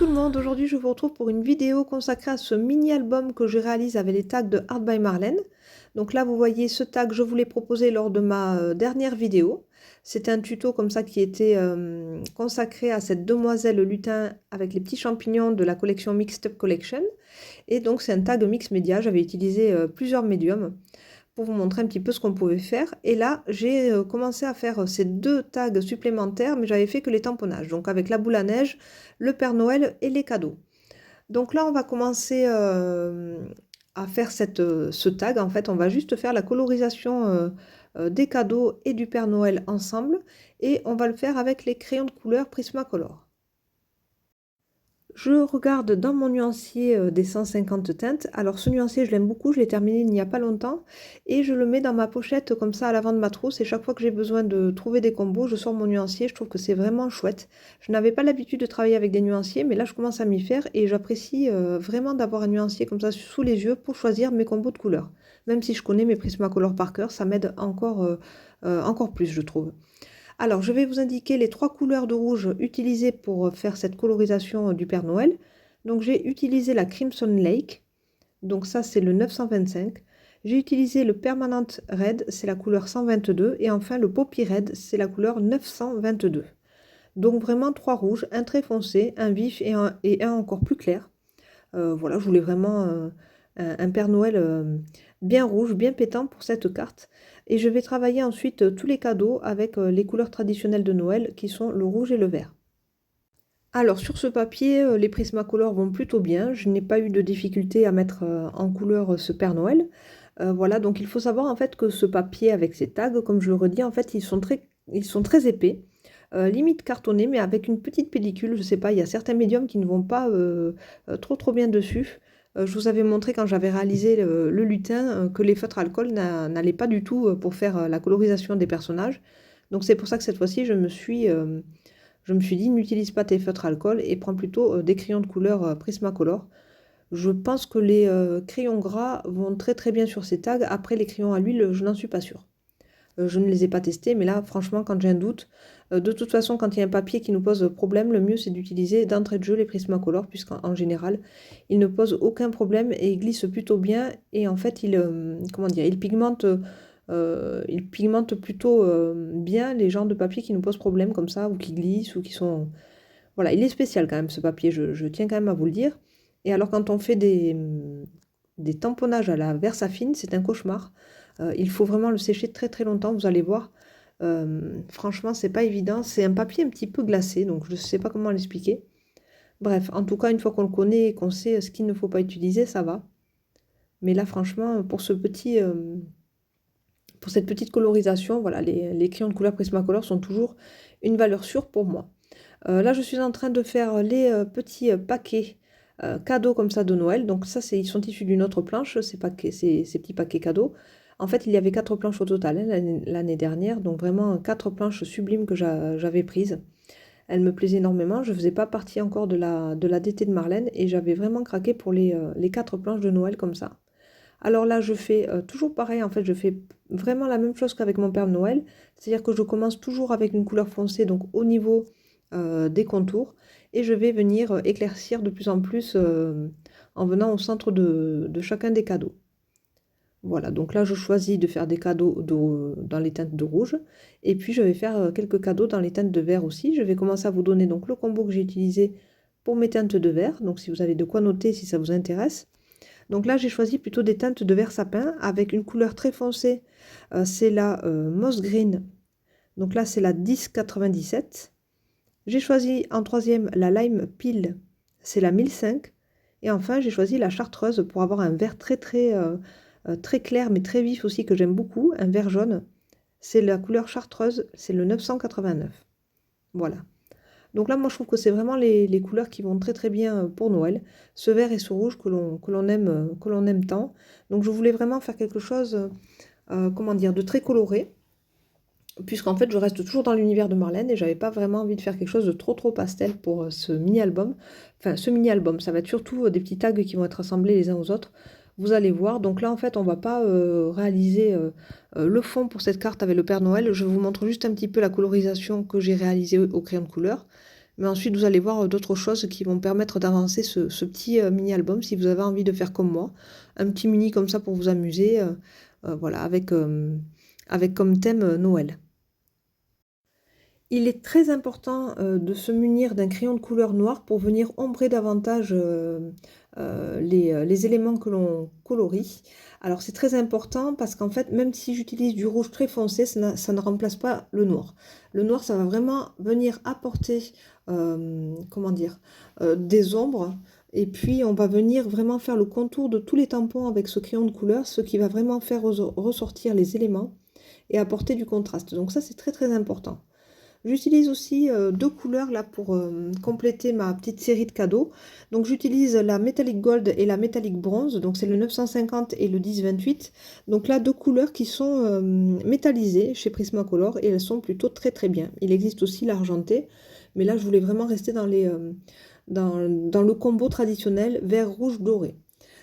tout le monde, aujourd'hui je vous retrouve pour une vidéo consacrée à ce mini-album que je réalise avec les tags de Art by Marlène. Donc là vous voyez ce tag, je vous l'ai proposé lors de ma dernière vidéo. C'était un tuto comme ça qui était consacré à cette demoiselle lutin avec les petits champignons de la collection Mixed Up Collection. Et donc c'est un tag mix média, j'avais utilisé plusieurs médiums pour vous montrer un petit peu ce qu'on pouvait faire. Et là, j'ai commencé à faire ces deux tags supplémentaires, mais j'avais fait que les tamponnages, donc avec la boule à neige, le Père Noël et les cadeaux. Donc là, on va commencer à faire ce tag. En fait, on va juste faire la colorisation des cadeaux et du Père Noël ensemble, et on va le faire avec les crayons de couleur Prismacolor. Je regarde dans mon nuancier des 150 teintes. Alors ce nuancier, je l'aime beaucoup, je l'ai terminé il n'y a pas longtemps. Et je le mets dans ma pochette comme ça à l'avant de ma trousse. Et chaque fois que j'ai besoin de trouver des combos, je sors mon nuancier. Je trouve que c'est vraiment chouette. Je n'avais pas l'habitude de travailler avec des nuanciers, mais là je commence à m'y faire. Et j'apprécie vraiment d'avoir un nuancier comme ça sous les yeux pour choisir mes combos de couleurs. Même si je connais mes Prismacolor par cœur, ça m'aide encore plus, je trouve. Alors, je vais vous indiquer les trois couleurs de rouge utilisées pour faire cette colorisation du Père Noël. Donc, j'ai utilisé la Crimson Lake. Donc, ça, c'est le 925. J'ai utilisé le Permanent Red, c'est la couleur 122. Et enfin, le Poppy Red, c'est la couleur 922. Donc, vraiment trois rouges, un très foncé, un vif et un encore plus clair. Voilà, je voulais vraiment un Père Noël bien rouge, bien pétant pour cette carte. Et je vais travailler ensuite tous les cadeaux avec les couleurs traditionnelles de Noël qui sont le rouge et le vert. Alors sur ce papier, les Prismacolor vont plutôt bien. Je n'ai pas eu de difficulté à mettre en couleur ce Père Noël. Voilà, donc il faut savoir en fait que ce papier avec ces tags, comme je le redis, en fait ils sont très épais. Limite cartonné, mais avec une petite pellicule. Je sais pas, il y a certains médiums qui ne vont pas trop bien dessus. Je vous avais montré quand j'avais réalisé le lutin que les feutres alcool n'allaient pas du tout pour faire la colorisation des personnages. Donc c'est pour ça que cette fois-ci, je me suis dit, n'utilise pas tes feutres alcool et prends plutôt des crayons de couleur Prismacolor. Je pense que les crayons gras vont très bien sur ces tags. Après, les crayons à l'huile, je n'en suis pas sûre. Je ne les ai pas testés, mais là, franchement, quand j'ai un doute, de toute façon, quand il y a un papier qui nous pose problème, le mieux, c'est d'utiliser d'entrée de jeu les Prismacolor, puisqu'en général, ils ne posent aucun problème et ils glissent plutôt bien. Et en fait, comment dire, ils pigmentent plutôt bien les genres de papier qui nous posent problème, comme ça, ou qui glissent, ou qui sont... Voilà, il est spécial quand même, ce papier, je tiens quand même à vous le dire. Et alors, quand on fait des tamponnages à la Versafine, c'est un cauchemar. Il faut vraiment le sécher très longtemps, vous allez voir. Franchement, c'est pas évident. C'est un papier un petit peu glacé, donc je ne sais pas comment l'expliquer. Bref, en tout cas, une fois qu'on le connaît et qu'on sait ce qu'il ne faut pas utiliser, ça va. Mais là, franchement, pour cette petite colorisation, voilà, les crayons de couleur Prismacolor sont toujours une valeur sûre pour moi. Là, je suis en train de faire les petits paquets cadeaux comme ça de Noël. Donc ça, ils sont issus d'une autre planche, ces petits paquets cadeaux. En fait, il y avait 4 planches au total l'année dernière. Donc vraiment 4 planches sublimes que j'avais prises. Elles me plaisaient énormément. Je ne faisais pas partie encore de la DT de Marlène. Et j'avais vraiment craqué pour les 4 planches de Noël comme ça. Alors là, je fais toujours pareil. En fait, je fais vraiment la même chose qu'avec mon Père Noël. C'est-à-dire que je commence toujours avec une couleur foncée, donc au niveau des contours, et je vais venir éclaircir de plus en plus en venant au centre de chacun des cadeaux. Voilà, donc là je choisis de faire des cadeaux dans les teintes de rouge, et puis je vais faire quelques cadeaux dans les teintes de vert aussi. Je vais commencer à vous donner donc le combo que j'ai utilisé pour mes teintes de vert, donc si vous avez de quoi noter si ça vous intéresse. Donc là j'ai choisi plutôt des teintes de vert sapin avec une couleur très foncée, c'est la Moss Green, donc là c'est la 1097. J'ai choisi en troisième la Lime Peel, c'est la 1005. Et enfin, j'ai choisi la Chartreuse pour avoir un vert très clair, mais très vif aussi, que j'aime beaucoup, un vert jaune. C'est la couleur Chartreuse, c'est le 989. Voilà. Donc là, moi, je trouve que c'est vraiment les couleurs qui vont très bien pour Noël. Ce vert et ce rouge que l'on aime tant. Donc je voulais vraiment faire quelque chose, comment dire, de très coloré, puisqu'en fait je reste toujours dans l'univers de Marlène et j'avais pas vraiment envie de faire quelque chose de trop pastel pour ce mini-album. Enfin, ce mini-album, ça va être surtout des petits tags qui vont être assemblés les uns aux autres. Vous allez voir. Donc là, en fait, on va pas réaliser le fond pour cette carte avec le Père Noël. Je vous montre juste un petit peu la colorisation que j'ai réalisée au crayon de couleur. Mais ensuite, vous allez voir d'autres choses qui vont permettre d'avancer ce petit mini-album si vous avez envie de faire comme moi. Un petit mini comme ça pour vous amuser, voilà, avec comme thème Noël. Il est très important de se munir d'un crayon de couleur noire pour venir ombrer davantage les éléments que l'on colorie. Alors c'est très important parce qu'en fait, même si j'utilise du rouge très foncé, ça ne remplace pas le noir. Le noir, ça va vraiment venir apporter, comment dire, des ombres. Et puis on va venir vraiment faire le contour de tous les tampons avec ce crayon de couleur, ce qui va vraiment faire ressortir les éléments et apporter du contraste. Donc ça, c'est très très important. J'utilise aussi deux couleurs là pour compléter ma petite série de cadeaux. Donc j'utilise la Metallic Gold et la Metallic Bronze. Donc c'est le 950 et le 1028. Donc là, deux couleurs qui sont métallisées chez Prismacolor et elles sont plutôt très très bien. Il existe aussi l'argenté. Mais là, je voulais vraiment rester dans le combo traditionnel vert, rouge, doré.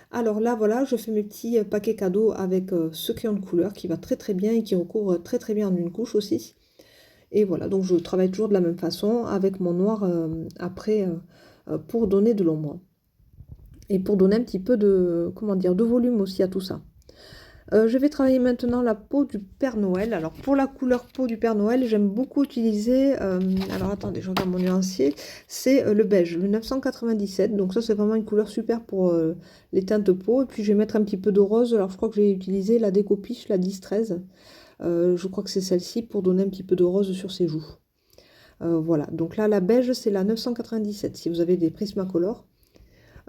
Alors là, voilà, je fais mes petits paquets cadeaux avec ce crayon de couleur qui va très très bien et qui recouvre très très bien en une couche aussi. Et voilà, donc je travaille toujours de la même façon avec mon noir après pour donner de l'ombre. Et pour donner un petit peu de, comment dire, de volume aussi à tout ça. Je vais travailler maintenant la peau du Père Noël. Alors pour la couleur peau du Père Noël, j'aime beaucoup utiliser, alors attendez, je regarde mon nuancier, c'est le beige, le 997. Donc ça c'est vraiment une couleur super pour les teintes peau. Et puis je vais mettre un petit peu de rose. Alors je crois que je vais utiliser la Décopiche, la 1013. Je crois que c'est celle-ci pour donner un petit peu de rose sur ses joues. Voilà, donc là la beige c'est la 997 si vous avez des Prismacolor.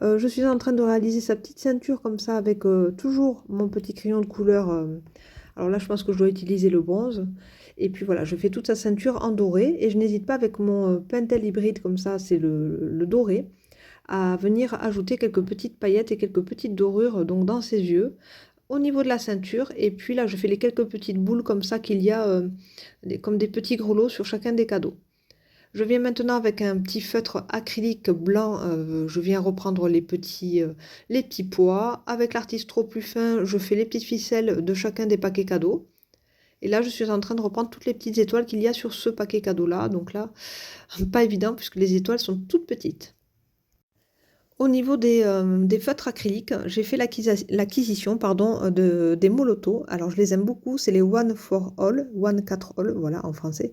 Je suis en train de réaliser sa petite ceinture comme ça avec toujours mon petit crayon de couleur. Alors là je pense que je dois utiliser le bronze. Et puis voilà, je fais toute sa ceinture en doré et je n'hésite pas avec mon Pentel hybride comme ça, c'est le doré, à venir ajouter quelques petites paillettes et quelques petites dorures donc dans ses yeux au niveau de la ceinture. Et puis là je fais les quelques petites boules comme ça qu'il y a comme des petits grelots sur chacun des cadeaux. Je viens maintenant avec un petit feutre acrylique blanc, je viens reprendre les petits pois. Avec l'artistro plus fin, je fais les petites ficelles de chacun des paquets cadeaux. Et là, je suis en train de reprendre toutes les petites étoiles qu'il y a sur ce paquet cadeau-là. Donc là, pas évident puisque les étoiles sont toutes petites. Au niveau des feutres acryliques, j'ai fait l'acquisition des Molotow. Alors je les aime beaucoup, c'est les One for All, One 4 All, voilà en français.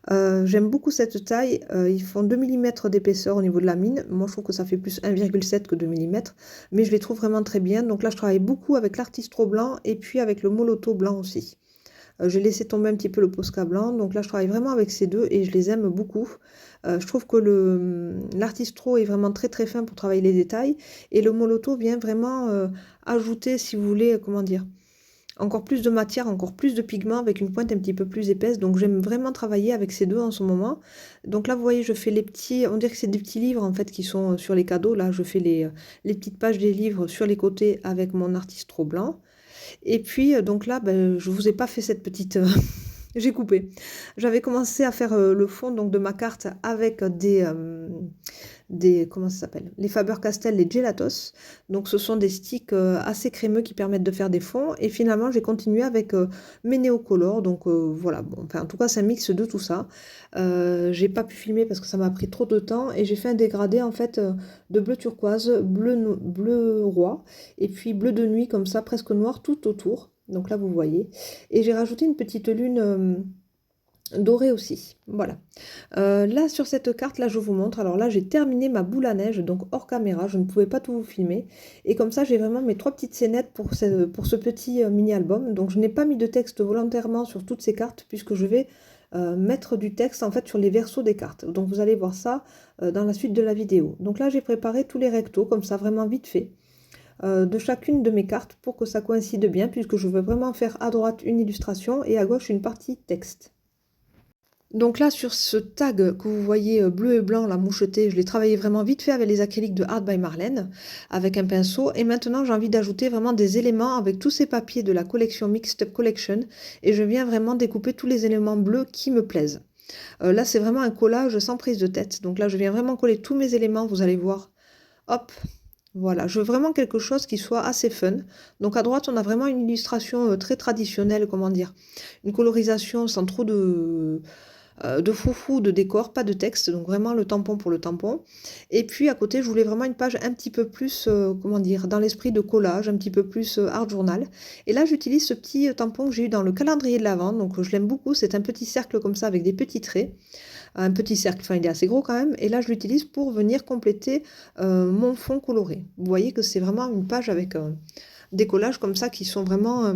J'aime beaucoup cette taille, ils font 2 mm d'épaisseur au niveau de la mine. Moi je trouve que ça fait plus 1,7 que 2 mm, mais je les trouve vraiment très bien. Donc là je travaille beaucoup avec l'artistro blanc et puis avec le Molotow blanc aussi. J'ai laissé tomber un petit peu le Posca blanc, donc là je travaille vraiment avec ces deux et je les aime beaucoup. Je trouve que l'artistro est vraiment très très fin pour travailler les détails et le Molotow vient vraiment ajouter, si vous voulez, comment dire, encore plus de matière, encore plus de pigments avec une pointe un petit peu plus épaisse. Donc j'aime vraiment travailler avec ces deux en ce moment. Donc là vous voyez je fais les petits, on dirait que c'est des petits livres en fait qui sont sur les cadeaux. Là je fais les petites pages des livres sur les côtés avec mon artistro blanc. Et puis donc là je vous ai pas fait cette petite... J'ai coupé. J'avais commencé à faire le fond donc, de ma carte avec comment ça s'appelle? Les Faber-Castell, les Gelatos. Donc ce sont des sticks assez crémeux qui permettent de faire des fonds. Et finalement, j'ai continué avec mes Neocolor. Donc voilà, bon, enfin, en tout cas, c'est un mix de tout ça. J'ai pas pu filmer parce que ça m'a pris trop de temps. Et j'ai fait un dégradé en fait de bleu turquoise, bleu roi, et puis bleu de nuit comme ça, presque noir tout autour. Donc là, vous voyez. Et j'ai rajouté une petite lune dorée aussi. Voilà. Là, sur cette carte, là, je vous montre. Alors là, j'ai terminé ma boule à neige, donc hors caméra. Je ne pouvais pas tout vous filmer. Et comme ça, j'ai vraiment mes 3 petites scénettes pour ce petit mini-album. Donc, je n'ai pas mis de texte volontairement sur toutes ces cartes, puisque je vais mettre du texte, en fait, sur les versos des cartes. Donc, vous allez voir ça dans la suite de la vidéo. Donc là, j'ai préparé tous les rectos, comme ça, vraiment vite fait. De chacune de mes cartes pour que ça coïncide bien puisque je veux vraiment faire à droite une illustration et à gauche une partie texte. Donc là sur ce tag que vous voyez bleu et blanc, la mouchetée, je l'ai travaillé vraiment vite fait avec les acryliques de Art by Marlene avec un pinceau et maintenant j'ai envie d'ajouter vraiment des éléments avec tous ces papiers de la collection Mixed Up Collection et je viens vraiment découper tous les éléments bleus qui me plaisent. Là c'est vraiment un collage sans prise de tête, donc là je viens vraiment coller tous mes éléments, vous allez voir, hop. Voilà, je veux vraiment quelque chose qui soit assez fun. Donc à droite, on a vraiment une illustration très traditionnelle, comment dire, une colorisation sans trop de... de foufou, de décor, pas de texte, donc vraiment le tampon pour le tampon. Et puis à côté, je voulais vraiment une page un petit peu plus, comment dire, dans l'esprit de collage, un petit peu plus art journal. Et là, j'utilise ce petit tampon que j'ai eu dans le calendrier de l'Avent, donc je l'aime beaucoup. C'est un petit cercle comme ça avec des petits traits. Un petit cercle, enfin il est assez gros quand même. Et là, je l'utilise pour venir compléter mon fond coloré. Vous voyez que c'est vraiment une page avec des collages comme ça qui sont vraiment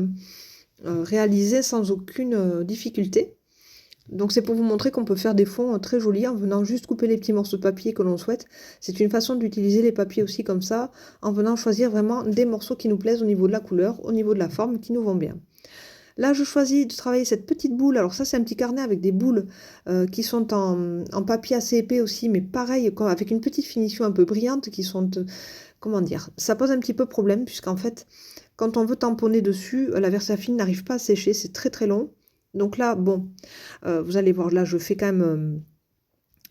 réalisés sans aucune difficulté. Donc c'est pour vous montrer qu'on peut faire des fonds très jolis en venant juste couper les petits morceaux de papier que l'on souhaite. C'est une façon d'utiliser les papiers aussi comme ça, en venant choisir vraiment des morceaux qui nous plaisent au niveau de la couleur, au niveau de la forme, qui nous vont bien. Là, je choisis de travailler cette petite boule. Alors ça, c'est un petit carnet avec des boules qui sont en papier assez épais aussi, mais pareil, avec une petite finition un peu brillante qui sont... comment dire? Ça pose un petit peu problème, puisqu'en fait, quand on veut tamponner dessus, la Versafine n'arrive pas à sécher, c'est très très long. Donc là, bon, vous allez voir, là, je fais quand même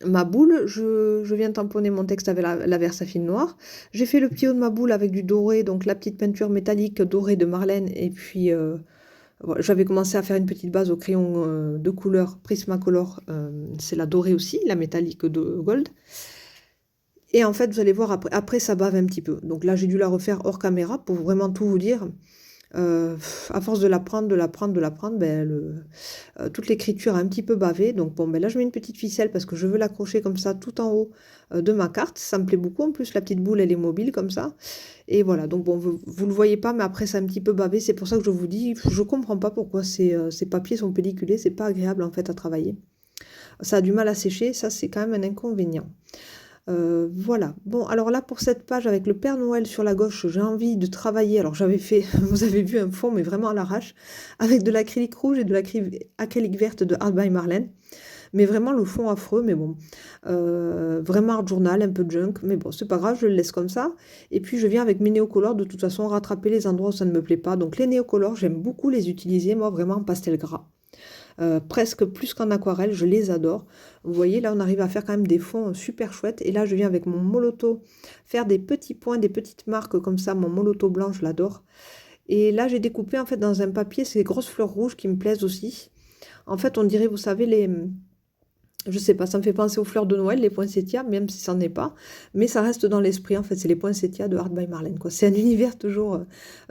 ma boule. Je viens tamponner mon texte avec la Versafine noire. J'ai fait le petit haut de ma boule avec du doré, donc la petite peinture métallique dorée de Marlène. Et puis, voilà, j'avais commencé à faire une petite base au crayon de couleur Prismacolor. C'est la dorée aussi, la métallique de gold. Et en fait, vous allez voir, après ça bave un petit peu. Donc là, j'ai dû la refaire hors caméra pour vraiment tout vous dire. À force de la prendre, ben, toute l'écriture a un petit peu bavé. Donc bon, ben là je mets une petite ficelle parce que je veux l'accrocher comme ça tout en haut de ma carte. Ça me plaît beaucoup. En plus, la petite boule, elle est mobile comme ça. Et voilà, donc bon, vous le voyez pas, mais après c'est un petit peu bavé. C'est pour ça que je vous dis, je comprends pas pourquoi ces papiers sont pelliculés. C'est pas agréable en fait à travailler. Ça a du mal à sécher, ça c'est quand même un inconvénient. Voilà. Bon, alors là, pour cette page avec le Père Noël sur la gauche, j'ai envie de travailler. Alors, j'avais fait, vous avez vu un fond, mais vraiment à l'arrache, avec de l'acrylique rouge et de l'acrylique verte de Art by Marlène. Mais vraiment le fond affreux, mais bon. Vraiment art journal, un peu junk, mais bon, c'est pas grave, je le laisse comme ça. Et puis, je viens avec mes néocolores, de toute façon, rattraper les endroits où ça ne me plaît pas. Donc, les néocolores, j'aime beaucoup les utiliser, moi, vraiment en pastel gras. Presque plus qu'en aquarelle, je les adore. Vous voyez, là, on arrive à faire quand même des fonds super chouettes. Et là, je viens avec mon moloto faire des petits points, des petites marques comme ça. Mon moloto blanc, je l'adore. Et là, j'ai découpé en fait dans un papier ces grosses fleurs rouges qui me plaisent aussi. En fait, on dirait, vous savez, je sais pas, ça me fait penser aux fleurs de Noël, les poinsettias, même si ça n'en est pas. Mais ça reste dans l'esprit, en fait, c'est les poinsettias de Art by Marlène, quoi. C'est un univers toujours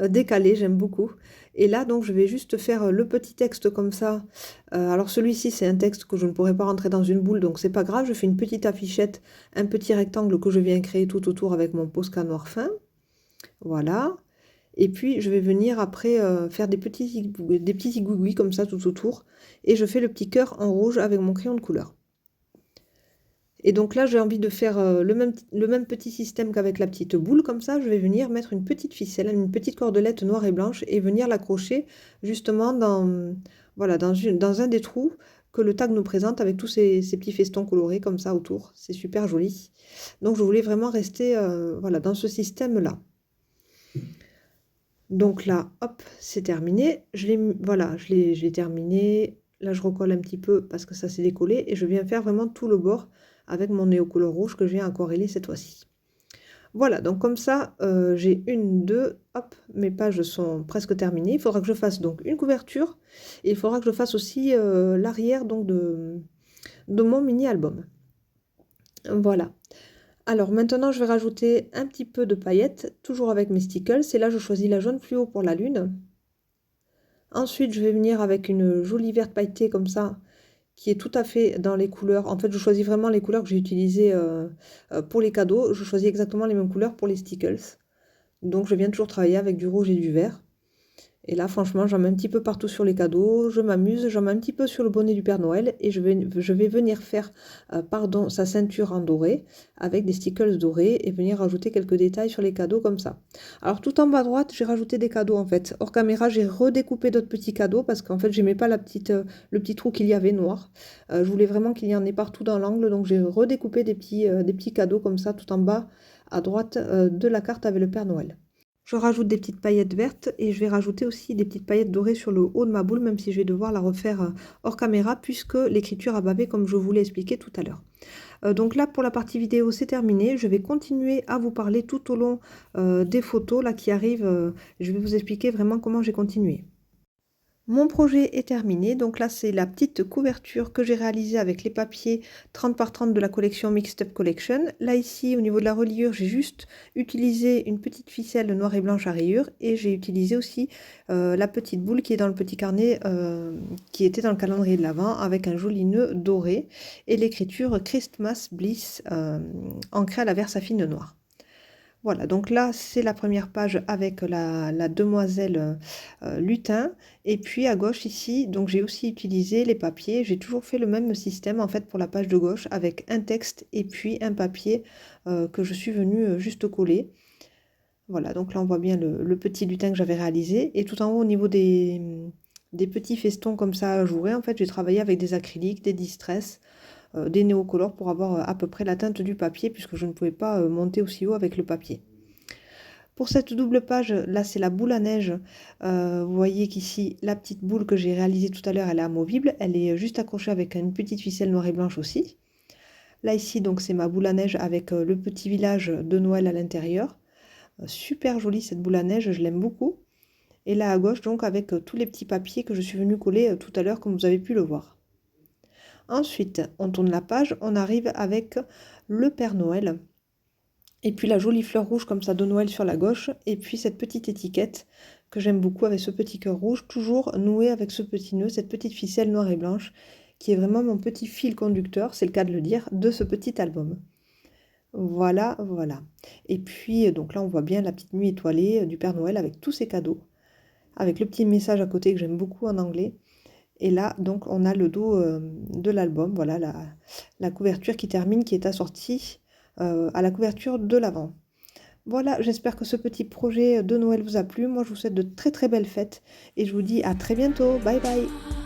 décalé, j'aime beaucoup. Et là, donc, je vais juste faire le petit texte comme ça. Alors, celui-ci, c'est un texte que je ne pourrais pas rentrer dans une boule, donc c'est pas grave. Je fais une petite affichette, un petit rectangle que je viens créer tout autour avec mon Posca noir fin. Voilà. Et puis, je vais venir après faire des petits igouigouis comme ça tout autour. Et je fais le petit cœur en rouge avec mon crayon de couleur. Et donc là, j'ai envie de faire le même petit système qu'avec la petite boule. Comme ça, je vais venir mettre une petite ficelle, une petite cordelette noire et blanche et venir l'accrocher justement voilà, dans un des trous que le tag nous présente avec tous ces petits festons colorés comme ça autour. C'est super joli. Donc, je voulais vraiment rester voilà, dans ce système-là. Donc là, hop, c'est terminé. Voilà, je l'ai terminé. Là, je recolle un petit peu parce que ça s'est décollé et je viens faire vraiment tout le bord avec mon néocolor rouge que je viens aquareller cette fois-ci. Voilà, donc comme ça, j'ai une, deux, hop, mes pages sont presque terminées. Il faudra que je fasse donc une couverture et il faudra que je fasse aussi l'arrière donc de mon mini-album. Voilà. Alors maintenant, je vais rajouter un petit peu de paillettes, toujours avec mes stickles. Et là, je choisis la jaune fluo pour la lune. Ensuite, je vais venir avec une jolie verte pailletée comme ça, qui est tout à fait dans les couleurs. En fait, je choisis vraiment les couleurs que j'ai utilisées pour les cadeaux. Je choisis exactement les mêmes couleurs pour les stickles. Donc, je viens toujours travailler avec du rouge et du vert. Et là, franchement, j'en mets un petit peu partout sur les cadeaux. Je m'amuse, j'en mets un petit peu sur le bonnet du Père Noël. Et je vais venir faire sa ceinture en doré avec des stickles dorés et venir rajouter quelques détails sur les cadeaux comme ça. Alors, tout en bas à droite, j'ai rajouté des cadeaux en fait. Hors caméra, j'ai redécoupé d'autres petits cadeaux parce qu'en fait, j'aimais pas le petit trou qu'il y avait noir. Je voulais vraiment qu'il y en ait partout dans l'angle. Donc, j'ai redécoupé des petits cadeaux comme ça tout en bas à droite de la carte avec le Père Noël. Je rajoute des petites paillettes vertes et je vais rajouter aussi des petites paillettes dorées sur le haut de ma boule, même si je vais devoir la refaire hors caméra puisque l'écriture a bavé comme je vous l'ai expliqué tout à l'heure. Donc là, pour la partie vidéo, c'est terminé. Je vais continuer à vous parler tout au long des photos là qui arrivent. Je vais vous expliquer vraiment comment j'ai continué. Mon projet est terminé, donc là c'est la petite couverture que j'ai réalisée avec les papiers 30 par 30 de la collection Mixed Up Collection. Là ici au niveau de la reliure j'ai juste utilisé une petite ficelle noire et blanche à rayures et j'ai utilisé aussi la petite boule qui est dans le petit carnet qui était dans le calendrier de l'Avent avec un joli nœud doré et l'écriture Christmas Bliss ancrée à la Versafine noire. Voilà, donc là, c'est la première page avec la demoiselle lutin. Et puis à gauche ici, donc j'ai aussi utilisé les papiers. J'ai toujours fait le même système en fait pour la page de gauche avec un texte et puis un papier que je suis venue juste coller. Voilà, donc là on voit bien le petit lutin que j'avais réalisé. Et tout en haut au niveau des petits festons comme ça ajourés, en fait j'ai travaillé avec des acryliques, des distress, des néocolores pour avoir à peu près la teinte du papier puisque je ne pouvais pas monter aussi haut avec le papier. Pour cette double page, là c'est la boule à neige. Vous voyez qu'ici, la petite boule que j'ai réalisée tout à l'heure, elle est amovible. Elle est juste accrochée avec une petite ficelle noire et blanche aussi. Là ici, donc c'est ma boule à neige avec le petit village de Noël à l'intérieur. Super jolie cette boule à neige, je l'aime beaucoup. Et là à gauche, donc avec tous les petits papiers que je suis venue coller tout à l'heure, comme vous avez pu le voir. Ensuite, on tourne la page, on arrive avec le Père Noël. Et puis la jolie fleur rouge comme ça de Noël sur la gauche. Et puis cette petite étiquette que j'aime beaucoup avec ce petit cœur rouge, toujours noué avec ce petit nœud, cette petite ficelle noire et blanche, qui est vraiment mon petit fil conducteur, c'est le cas de le dire, de ce petit album. Voilà, voilà. Et puis donc là on voit bien la petite nuit étoilée du Père Noël avec tous ses cadeaux, avec le petit message à côté que j'aime beaucoup en anglais. Et là, donc, on a le dos de l'album, voilà la couverture qui termine, qui est assortie à la couverture de l'avant. Voilà, j'espère que ce petit projet de Noël vous a plu. Moi, je vous souhaite de très très belles fêtes et je vous dis à très bientôt. Bye bye!